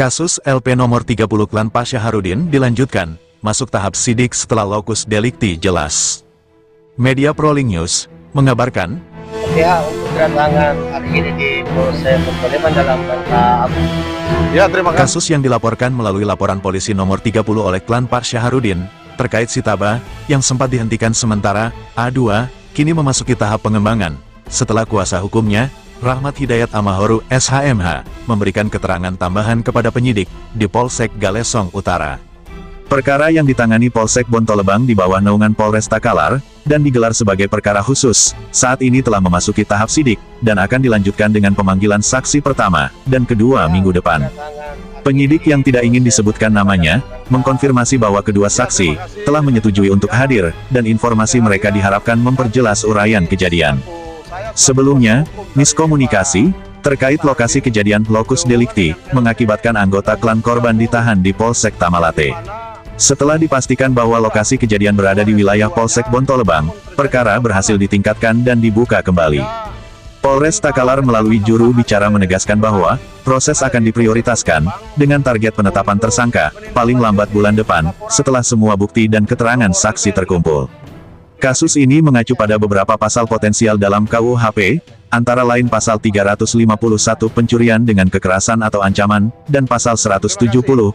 Kasus LP nomor 30 klan Pak Syaharudin dilanjutkan, masuk tahap sidik setelah lokus delikti jelas. Media Proling News mengabarkan, ya untuk kedatangan hari ini di Polsek Pontoliban dalam rangka apa? Ya, terima kasih. Kasus yang dilaporkan melalui laporan polisi nomor 30 oleh klan Pak Syaharudin, terkait Sitaba, yang sempat dihentikan sementara, A2, kini memasuki tahap pengembangan, setelah kuasa hukumnya, Rahmat Hidayat Amahoru, SHMH, memberikan keterangan tambahan kepada penyidik, di Polsek Galesong Utara. Perkara yang ditangani Polsek Bontolebang di bawah naungan Polres Takalar, dan digelar sebagai perkara khusus, saat ini telah memasuki tahap sidik, dan akan dilanjutkan dengan pemanggilan saksi pertama, dan kedua minggu depan. Penyidik yang tidak ingin disebutkan namanya, mengkonfirmasi bahwa kedua saksi, telah menyetujui untuk hadir, dan informasi mereka diharapkan memperjelas uraian kejadian. Sebelumnya, miskomunikasi, terkait lokasi kejadian lokus delikti, mengakibatkan anggota klan korban ditahan di Polsek Tamalate. Setelah dipastikan bahwa lokasi kejadian berada di wilayah Polsek Bontolebang, perkara berhasil ditingkatkan dan dibuka kembali. Polres Takalar melalui juru bicara menegaskan bahwa, proses akan diprioritaskan, dengan target penetapan tersangka, paling lambat bulan depan, setelah semua bukti dan keterangan saksi terkumpul. Kasus ini mengacu pada beberapa pasal potensial dalam KUHP, antara lain pasal 351 pencurian dengan kekerasan atau ancaman, dan pasal 170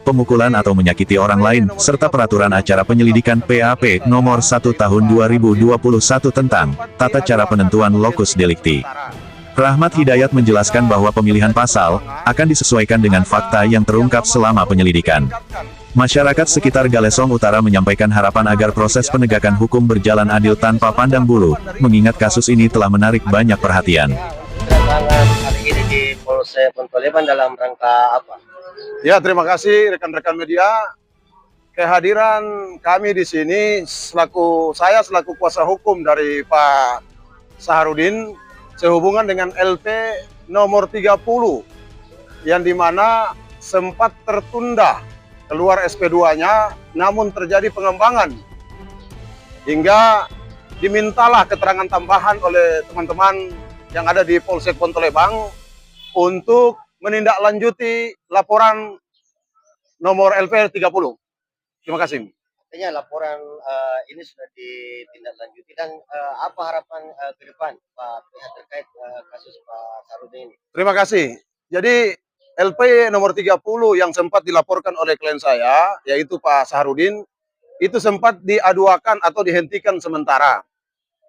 pemukulan atau menyakiti orang lain, serta peraturan acara penyelidikan PAP nomor 1 tahun 2021 tentang tata cara penentuan lokus delikti. Rahmat Hidayat menjelaskan bahwa pemilihan pasal akan disesuaikan dengan fakta yang terungkap selama penyelidikan. Masyarakat sekitar Galesong Utara menyampaikan harapan agar proses penegakan hukum berjalan adil tanpa pandang bulu, mengingat kasus ini telah menarik banyak perhatian. Kedatangan hari ini di Polsek Pontoliban dalam rangka apa? Ya, terima kasih rekan-rekan media. Kehadiran kami di sini saya selaku kuasa hukum dari Pak Syaharudin sehubungan dengan LP nomor 30 yang dimana sempat tertunda keluar SP2-nya, namun terjadi pengembangan hingga dimintalah keterangan tambahan oleh teman-teman yang ada di Polsek Pontolebang untuk menindaklanjuti laporan nomor LP 30. Terima kasih. Artinya laporan ini sudah ditindaklanjuti dan apa harapan ke depan Pak pihak terkait kasus Pak Syaharudin ini? Terima kasih. Jadi LP nomor 30 yang sempat dilaporkan oleh klien saya, yaitu Pak Syaharudin, itu sempat diaduakan atau dihentikan sementara.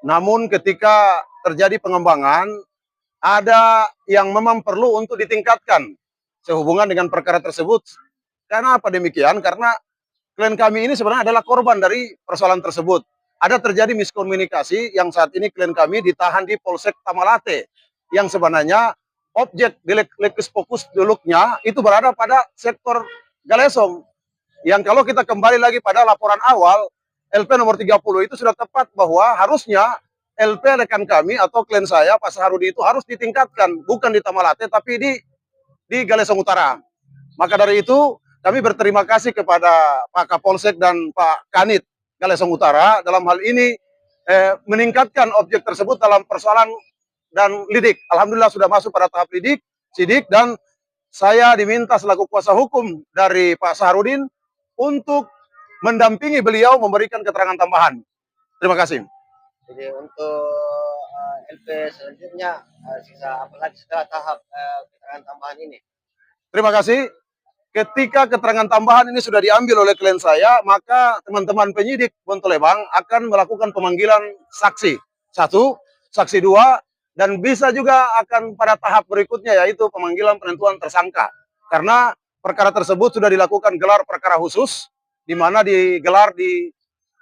Namun ketika terjadi pengembangan, ada yang memang perlu untuk ditingkatkan sehubungan dengan perkara tersebut. Karena apa demikian? Karena klien kami ini sebenarnya adalah korban dari persoalan tersebut. Ada terjadi miskomunikasi yang saat ini klien kami ditahan di Polsek Tamalate, yang sebenarnya objek delik fokus duluknya itu berada pada sektor Galesong. Yang kalau kita kembali lagi pada laporan awal, LP nomor 30 itu sudah tepat bahwa harusnya LP rekan kami atau klien saya, Pak Syaharudin itu harus ditingkatkan, bukan di Tamalate, tapi di Galesong Utara. Maka dari itu, kami berterima kasih kepada Pak Kapolsek dan Pak Kanit Galesong Utara dalam hal ini meningkatkan objek tersebut dalam persoalan dan lidik. Alhamdulillah sudah masuk pada tahap sidik, dan saya diminta selaku kuasa hukum dari Pak Syaharudin untuk mendampingi beliau memberikan keterangan tambahan. Terima kasih. Jadi untuk LP selanjutnya sisa apa lagi setelah tahap keterangan tambahan ini? Terima kasih. Ketika keterangan tambahan ini sudah diambil oleh klien saya, maka teman-teman penyidik Bontolebang akan melakukan pemanggilan saksi. 1, saksi 2, dan bisa juga akan pada tahap berikutnya yaitu pemanggilan penentuan tersangka. Karena perkara tersebut sudah dilakukan gelar perkara khusus, di mana digelar di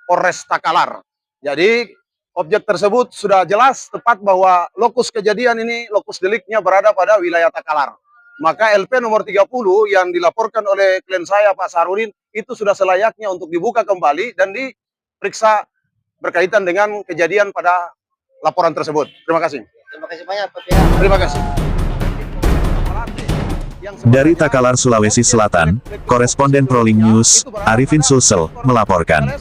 Polres Takalar. Jadi objek tersebut sudah jelas tepat bahwa lokus kejadian ini, lokus deliknya berada pada wilayah Takalar. Maka LP nomor 30 yang dilaporkan oleh klien saya Pak Syaharudin itu sudah selayaknya untuk dibuka kembali dan diperiksa berkaitan dengan kejadian pada laporan tersebut. Terima kasih. Terima kasih banyak Pak pihak. Terima kasih. Dari Takalar, Sulawesi Selatan, Koresponden Proling News, Arifin Sulsel, melaporkan.